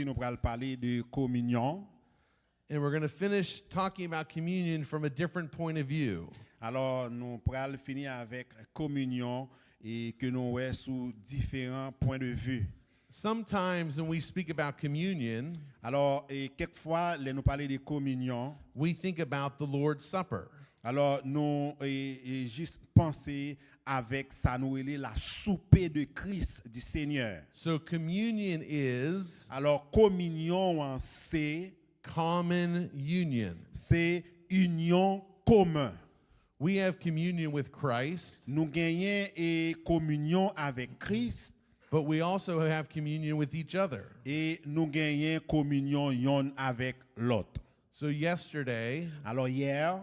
Nous allons parler de communion. And we're going to finish talking about communion from a different point of view. Alors, nous allons finir avec communion et que nous voyons sous différents points de vue. Sometimes when we speak about communion, Alors, quelquefois, nous parlons de communion. we think about the Lord's Supper. Alors, nous juste penser avec ça, nous la soupe de Christ du Seigneur. So communion is Alors, communion, c'est common union. union commune. We have communion with Christ, Nous gagnons communion avec Christ but we also have communion with each other. et nous gagnons communion yon avec l'autre. So yesterday, Alors, hier,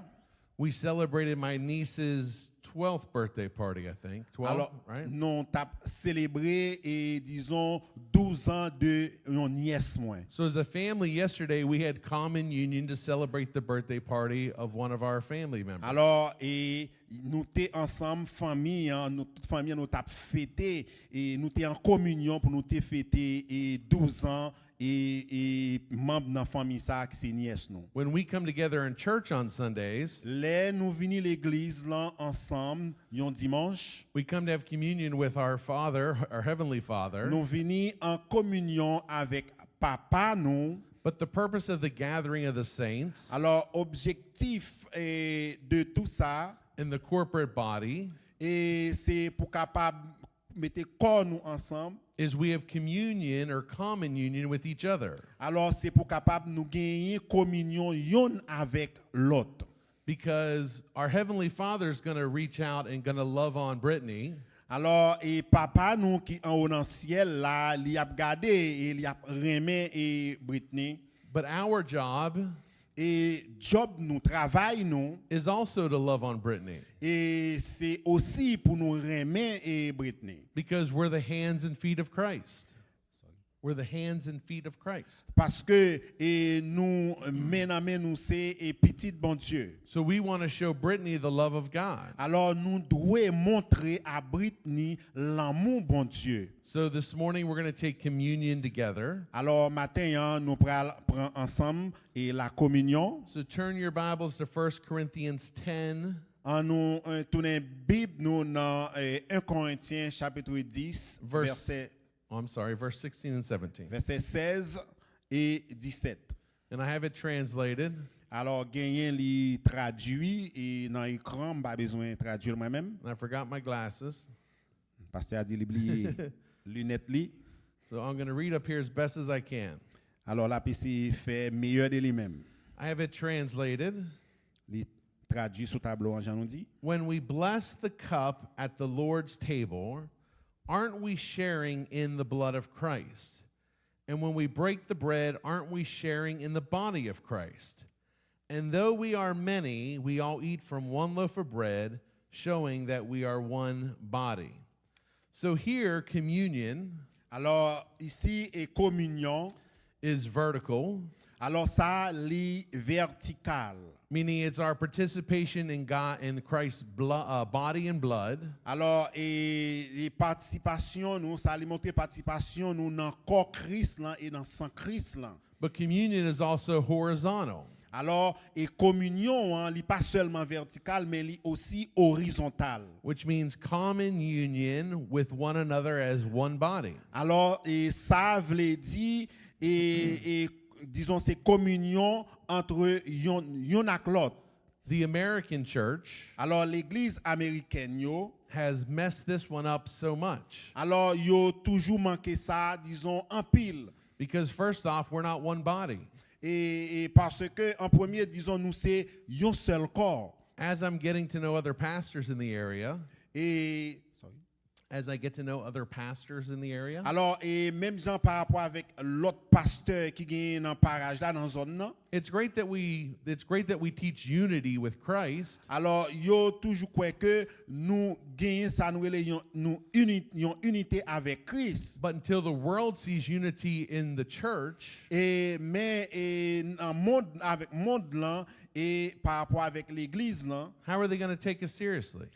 we celebrated my niece's 12th birthday party, I think. 12, alors, right? nous avons célébré et disons 12 ans de yon nièce moins. So as a family yesterday, we had common union to celebrate the birthday party of one of our family members. Alors, nous étions ensemble, famille, toute famille, nous avons fêté et nous étions en communion pour nous fêter 12 ans et membres de la famille ça qui c'est nièce nous. When we come together in church on Sundays, Les nous venons l'église là ensemble un dimanche. we come to have communion with our Father, our Heavenly Father. Nous venons en communion avec papa nous. But the purpose of the gathering of the saints Alors objectif de tout ça in the corporate body et c'est pour capable mettre corps nous ensemble. is we have communion or common union with each other. Alors c'est pour capable nous gagner communion yon avec l'autre. Because our Heavenly Father is going to reach out and going to love on Brittany. Alors et papa nous qui en haut dans le ciel là, il a gardé et il a remis et Britney But our job et job nous travail nous is also to love on Brittany. et c'est aussi pour nous remettre et Britney. Because we're the hands and feet of Christ. We're the hands and feet of Christ. Parce que nous menons nous c'est petit bon Dieu. So we want to show Brittany the love of God. Alors nous devons montrer à Britney l'amour bon Dieu. So this morning we're going to take communion together. Alors matin nous prend ensemble et la communion. So turn your Bibles to 1 Corinthians 10. En nous tourner Bible nous dans 1 Corinthiens chapitre 10 verset verse 16 and 17. verset 16 et 17. And I have it translated. Alors gagner li traduit et dans l'écran pas besoin de traduire moi-même. And I forgot my glasses. Pasteur a dit li lunettes li. So I'm going to read up here as best as I can. Alors la PC fait meilleur de lui-même. I have it translated. Li traduit sous tableau en Jean nous dit. When we bless the cup at the Lord's table, aren't we sharing in the blood of Christ? And when we break the bread, aren't we sharing in the body of Christ? And though we are many, we all eat from one loaf of bread, showing that we are one body. So here, communion Alors ici est communion. is vertical, Alors ça li vertical. meaning it's our participation in God, in Christ's body and blood. Alors et participation nous ça li monter participation nous dans corps Christ là et dans sang Christ là. But communion is also horizontal. Alors et communion hein, li pas seulement vertical mais li aussi horizontal. Which means common union with one another as one body. Alors et ça veut dire et disons c'est communion entre yon ak l'autre. The American church Alors l'église américaine yo has messed this one up so much. alors yo toujours manqué ça disons en pile. Because first off, we're not one body. Et parce que en premier disons nous c'est un seul corps. As I'm getting to know other pastors in the area, Et as I get to know other pastors in the area, alors et même gens par rapport avec l'autre pasteur qui gagne dans parage là dans zone là. it's great that we teach unity with Christ. Alors yo toujours croit que nous gagnons ça nous unité avec Christ. But until the world sees unity in the church, Et mais en monde avec monde là et par rapport avec l'église là. how are they going to take us seriously?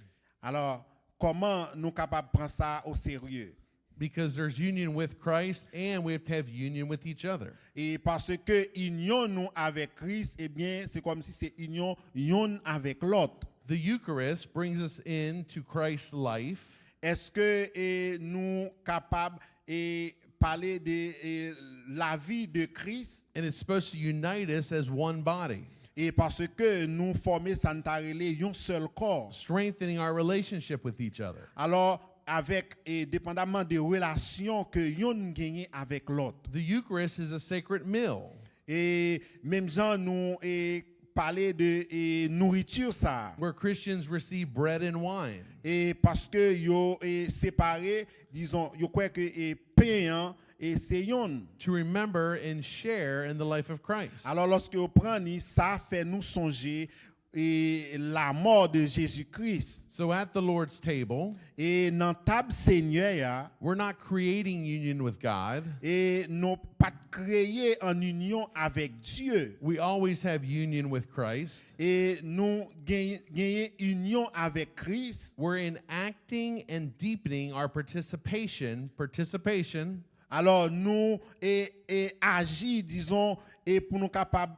Alors comment nous capables prendre ça au sérieux? Because there's union with Christ and we have to have union with each other. Et parce que union nous avec Christ, eh bien, c'est comme si c'est union yon avec l'autre. The Eucharist brings us into Christ's life. Est-ce que nous capables de parler de la vie de Christ? And it's supposed to unite us as one body, Et parce que nous formons santarele un seul corps. strengthening our relationship with each other. Alors, avec dépendamment des relations que yon gagne avec l'autre. The Eucharist is a sacred meal. Et même gens nous parler de nourriture ça. Where Christians receive bread and wine. Et parce que yo séparé, disons, yo croit que pain et c'est yon. To remember and share in the life of Christ. Alors lorsque vous prenez ça fait nous songer la mort de Jésus-Christ. So at the Lord's table, Et dans table Seigneur ya, we're not creating union with God. et non pas créer en union avec Dieu. We always have union with Christ. Et nous gagner union avec Christ. We're enacting and deepening our participation. Alors nous agir disons et pour nous capable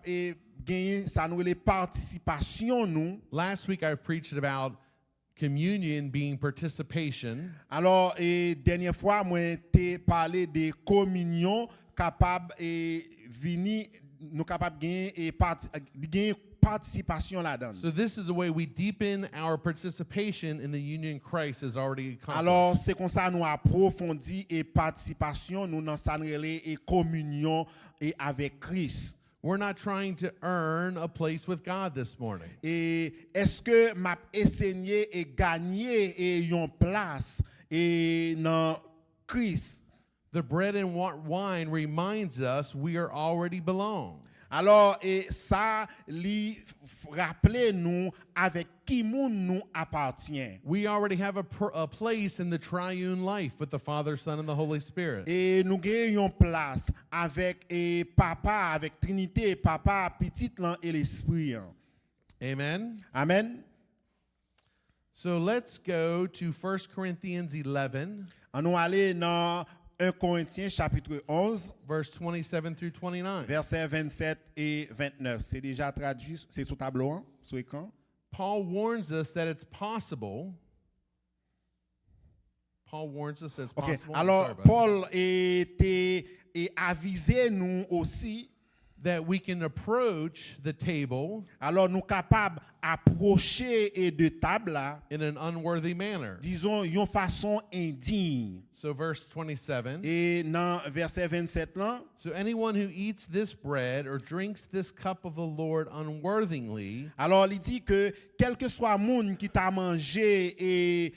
gagner ça nous les participations nous. Last week I preached about communion being participation. Alors dernière fois moi t'ai parlé de communion capable venir nous capable gagner participation là-dedans. So this is the way we deepen our participation in the union Christ has already accomplished. Alors c'est comme ça nous approfondir et participation nous dans ça et communion et avec Christ. We're not trying to earn a place with God this morning. Et est-ce que m'a enseigné et gagner et une place et dans Christ? The bread and wine reminds us we are already belong. Alors et ça li rappeler nous avec qui moun nous appartient. We already have a place in the triune life with the Father, Son, and the Holy Spirit. Et nous gagnons place avec papa, avec Trinité, papa, petit lan et l'esprit. Amen. Amen. So let's go to 1 Corinthians 11, On nous aller dans 1 Corinthiens chapitre 11, verse 27 through 29. versets 27 et 29. C'est déjà traduit, c'est sur tableau, hein, sur écran. Paul warns us that it's possible. Paul warns us that it's OK. possible. Alors, Paul était avisé nous aussi. That we can approach the table Alors, nous capables approcher de table là, in an unworthy manner. disons, d'une façon indigne. So verse 27. Et dans verset 27 là, So anyone who eats this bread or drinks this cup of the Lord unworthily alors il dit que quel que soit monde qui t'a mangé et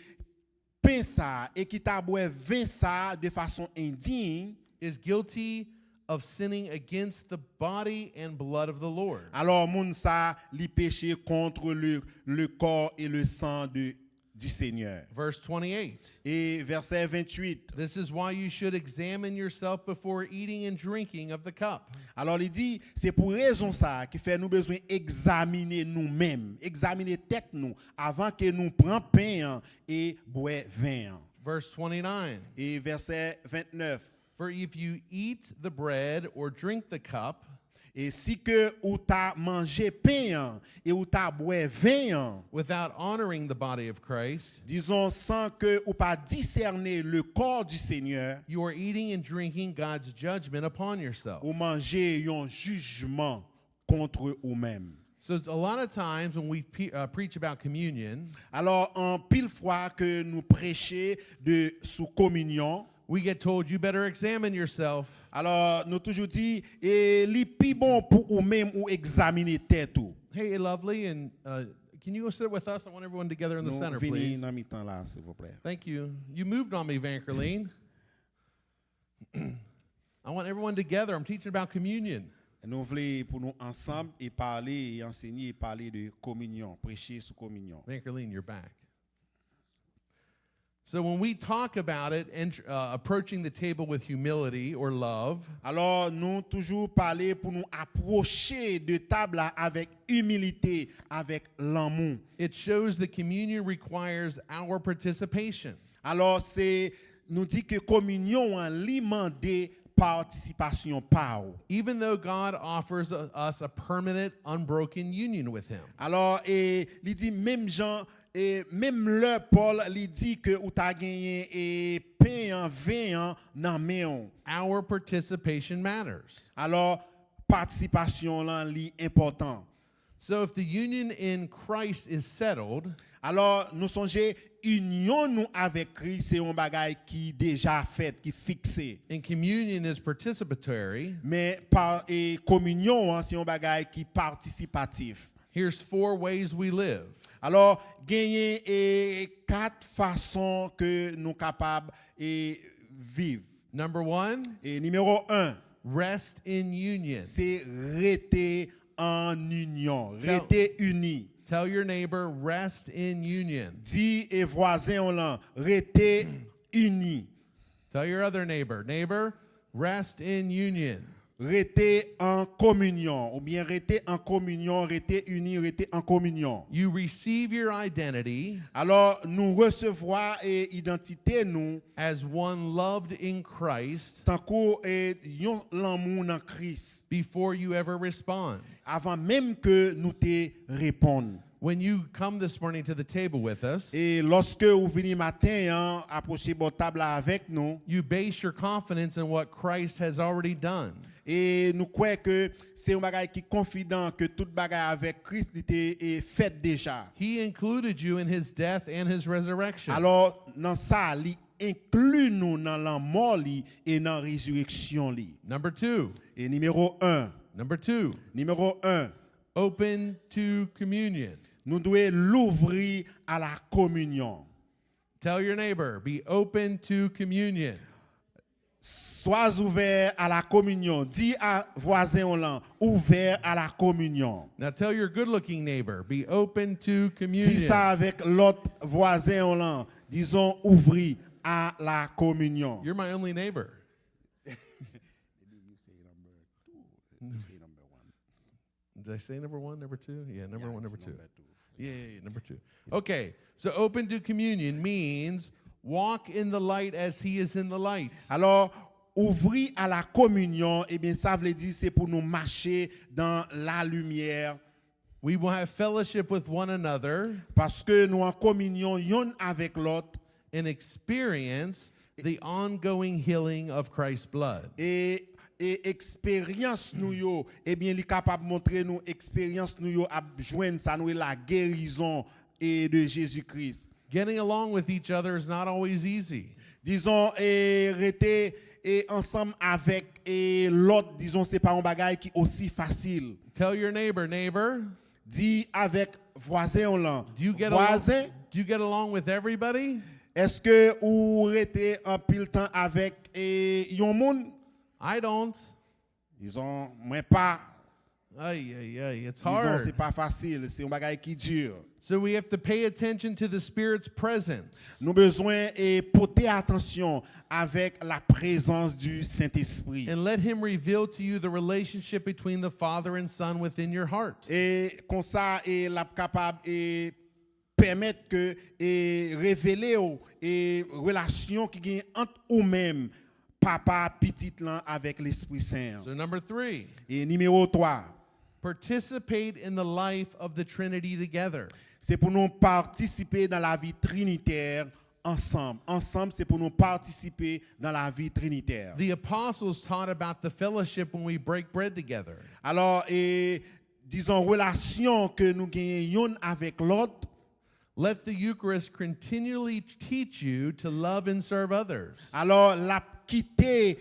pain ça et qui t'a boire vin ça de façon indigne, is guilty of sinning against the body and blood of the Lord. alors monde ça li péché contre le corps et le sang du Seigneur. Verse 28. Et verset 28. This is why you should examine yourself before eating and drinking of the cup. Alors il dit c'est pour raison ça qui fait nous besoin examiner nous-mêmes, examiner tête nous avant que nous prenions pain et boire vin. Verse 29. Et verset 29. For if you eat the bread or drink the cup Et si que ou t'a mangé pain et ou t'a boire vin, without honoring the body of Christ, disons sans que ou pas discerner le corps du Seigneur, you are eating and drinking God's judgment upon yourself. ou manger un jugement contre vous-même. So a lot of times when we preach about communion, Alors en pile fois que nous prêchons de sous communion, we get told you better examine yourself. alors nous toujours dit et li pi bon pour ou même ou examiner tête ou. Hey, lovely, and can you go sit with us? I want everyone together in the Nous center, venons please. dans mi-temps là s'il vous plaît. Thank you. You moved on me, Vankerleen. I want everyone together. I'm teaching about communion. Nous voulons pour nous ensemble et parler et enseigner et parler de communion, prêcher sur communion. Vankerleen, you're back. So when we talk about it and approaching the table with humility or love, Alors nous toujours parler pour nous approcher de table là avec humilité, avec l'amour. it shows that communion requires our participation. Alors c'est nous dit que communion en li mandé participation pa ou. Even though God offers us a permanent, unbroken union with Him. Alors et il dit même Jean et même le Paul il dit que ou ta gagné et pain en vin nan main. Our participation matters. Alors participation là li important. So if the union in Christ is settled, Alors nous songez union nous avec Christ c'est un bagage qui déjà fait qui fixé. and communion is participatory, Mais par et communion c'est un bagage qui participatif. here's 4 ways we live. Alors gagner et 4 façons que nous capables et vivre. Number 1, Et numéro 1, rest in union. c'est rester en union, Tell- rester uni. Tell your neighbor, rest in union. Dis et voisin on là, rester uni. Tell your other neighbor, neighbor, rest in union. Rester en communion ou bien rester en communion, rester uni, rester en communion. You receive your identity Alors nous recevoir et identité nous as one loved in Christ tant que yon l'amour dans Christ before you ever respond. avant même que nous te répondre. When you come this morning to the table with us, Et lorsque vous venez matin hein, approchez votre table avec nous you base your confidence in what Christ has already done. et nous croyons que c'est un bagage qui est confident que tout bagage avec Christ était fait déjà. He included you in his death and his resurrection. Alors dans ça li inclut nous dans la mort li et dans la résurrection li. Number 2, Et numéro 1, numéro 1, open to communion. nous devons l'ouvrir à la communion. Tell your neighbor, be open to communion. Sois ouvert à la communion. Dis à voisin là, ouvert à la communion. Now tell your good-looking neighbor, be open to Dis communion. ça avec l'autre voisin là, disons ouvrir à la communion. You're my only neighbor. Did I say number 1, number 2? Yeah, number 1, number 2. Yeah, number 2. Okay, so open to communion means walk in the light as he is in the light. Alors, ouvrir à la communion, eh bien, ça veut dire c'est pour nous marcher dans la lumière We will have fellowship with one another parce que nous en communion yon avec l'autre and experience the ongoing healing of Christ's blood. et expérience nous yo, eh bien, il est capable de montrer nous expérience nous yo à joindre ça nous la guérison et de Jésus-Christ. Getting along with each other is not always easy. Disons rester ensemble avec l'autre, disons c'est pas un bagage qui aussi facile. Tell your neighbor, neighbor, Dis avec voisin là. do you Voisin, get along with everybody? est-ce que ou rete en pile temps avec yon moun? I don't. Disons moi pas. It's Disons hard. c'est pas facile, c'est un bagage qui dure. So we have to pay attention to the Spirit's presence. Nous besoin porter attention avec la présence du Saint-Esprit. And let him reveal to you the relationship between the Father and Son within your heart. Et comme ça la capable permettre que révéler relation qui gagne entre ou même papa petit là avec l'Esprit Saint. So number 3, Et numéro 3, participate in the life of the Trinity together. c'est pour nous participer dans la vie trinitaire ensemble. Ensemble, c'est pour nous participer dans la vie trinitaire. The apostles taught about the fellowship when we break bread together. Alors, disons, relation que nous gagnons avec l'autre, Let the Eucharist continually teach you to love and serve others. alors la quitter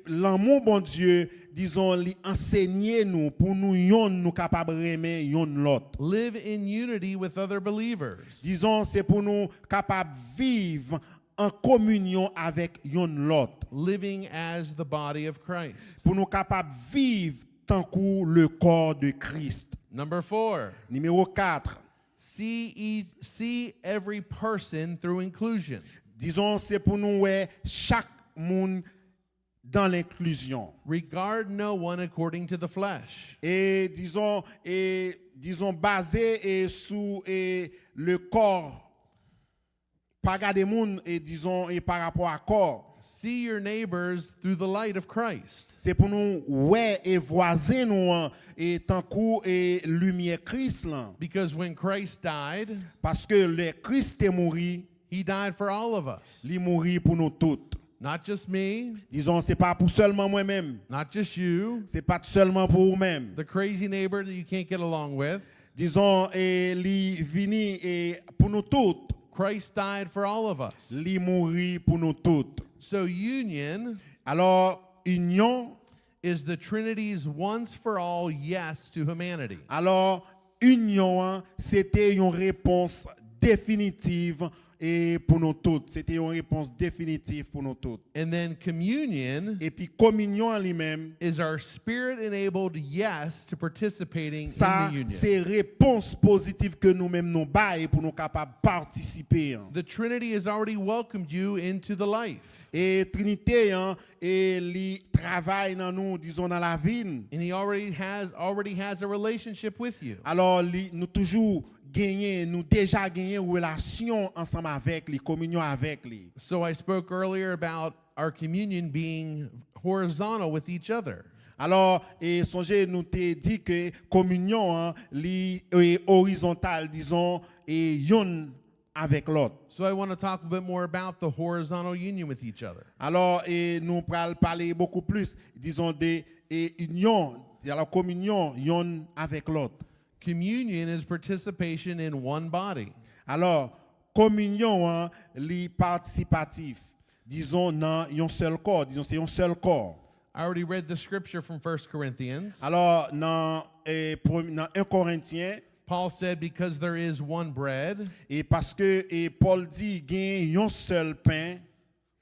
l'amour bon Dieu, disons, lui enseigner nous pour nous capables d'aimer l'autre. Live in unity with other believers. Disons, c'est pour nous capables de vivre en communion avec l'autre. Living as the body of Christ. Pour nous capables de vivre tant que le corps de Christ. Number 4, Numéro 4, see every person through inclusion. disons, c'est pour nous ouais, chaque monde dans l'inclusion. Regard no one according to the flesh. Et disons basé sur le corps pas garder moun et disons et par rapport à corps. See your neighbors through the light of Christ. C'est pour nous ouais et voisin nous hein, et tant coup et lumière Christ là. Because when Christ died, Parce que le Christ est mort, he died for all of us. il mourit pour nous toutes. Not just me, Disons c'est pas pour seulement moi-même, not just you, c'est pas seulement pour vous-même. the crazy neighbor that you can't get along with. Disons et li vini et pour nous toutes, Christ died for all of us. li mourit pour nous toutes. So union Alors union, is the Trinity's once for all yes to humanity. alors union hein, c'était une réponse définitive et pour nous toutes, c'était une réponse définitive pour nous toutes. And then communion Et puis communion en lui-même, is our spirit-enabled yes to participating ça in the union. c'est réponse positive que nous-mêmes nous baillons pour nous capables de participer. Hein. The Trinity has already welcomed you into the life. Et Trinité hein, et li travaille dans nous, disons dans la vie. And he already has a relationship with you. Alors nous toujours gagné, nous déjà gagné une relation ensemble avec lui, communion avec lui. So I spoke earlier about our communion being horizontal with each other. Alors, et songez, nous t'ai dit que communion hein, li est horizontale, disons, et yon avec l'autre. So I want to talk a bit more about the horizontal union with each other. Alors, et nous allons parler beaucoup plus, disons, de union, de la communion, yon avec l'autre. Communion is participation in one body. Alors, communion, hein, li participatif, disons, dans un seul corps, disons, c'est un seul corps. I already read the scripture from 1 Corinthians. Alors, dans 1 Corinthiens, Paul said, because there is one bread, et parce que et Paul dit, il y a un seul pain,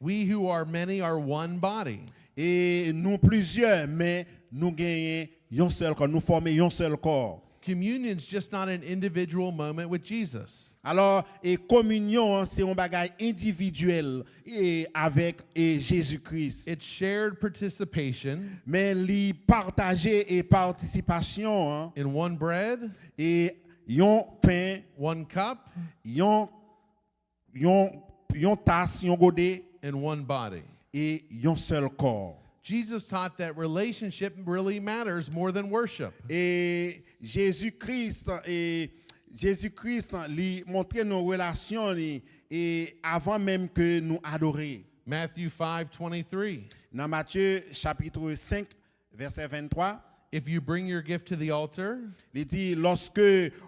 we who are many are one body. et nous plusieurs, mais nous gagnons un seul corps, nous formons un seul corps. Communion is just not an individual moment with Jesus. Alors, et communion, hein, c'est un bagage individuel et avec et Jésus-Christ. It's shared participation Mais li partager et participation hein, in one bread, et yon pain, one cup, yon tasse, yon godet and one body. et yon seul corps. Jesus taught that relationship really matters more than worship. Et Jésus-Christ lui montrait nos relations et avant même que nous adorions. Matthew 5:23. Dans Matthieu chapitre 5 verset 23, If you bring your gift to the altar, il dit lorsque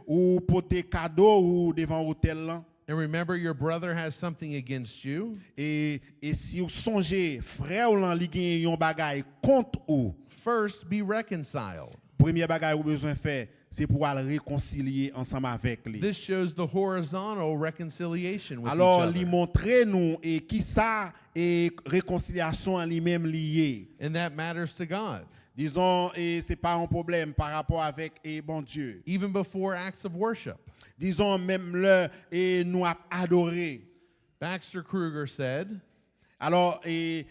ou portez cadeau ou devant l'autel là, and remember your brother has something against you, et si vous songez frère ou lan li gen yon bagay contre ou, first be reconciled. premier bagay ou besoin faire c'est pour aller réconcilier ensemble avec lui. This shows the horizontal reconciliation with Alors, each lui other. montrer nous et qui ça et réconciliation en lui-même liée. And that matters to God. Disons, et c'est pas un problème par rapport avec et bon Dieu. Even before acts of worship. Disons même le et nous a adoré. Baxter Kruger said, Alors, et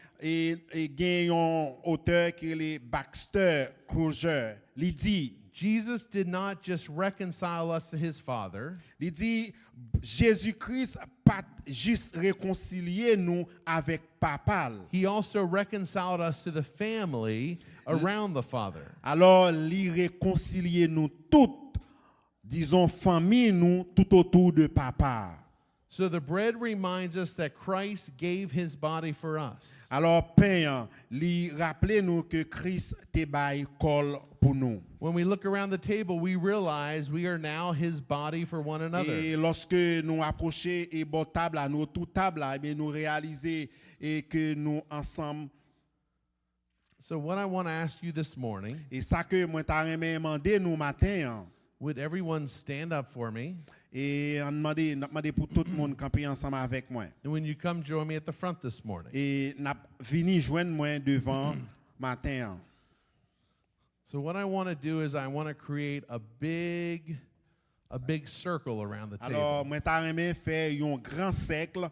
gagne un auteur qui est le Baxter Kruger. Il dit, Jesus did not just reconcile us to his Father, il dit, Jésus-Christ pas juste réconcilier nous avec papa. he also reconciled us to the family around the Father. Alors, il réconcilier nous toutes, disons, famille nous, tout autour de papa. So the bread reminds us that Christ gave his body for us. Alors, pain, li rappelez nous que Christ te bail col pour nous. When we look around the table, we realize we are now his body for one another. Et lorsque nous approchons et bon table à nous, tout table là, eh nous réaliser et que nous ensemble. So what I want to ask you this morning, Et ça que moi t'a demandé nous matin, would everyone stand up for me? et on demandé pour tout le monde camper ensemble avec moi. And when you come join me at the front this morning. Et n'a vini joindre moi devant matin. So what I want to do is I want to create a big circle around the Alors, table. moi t'a aimé faire un grand cercle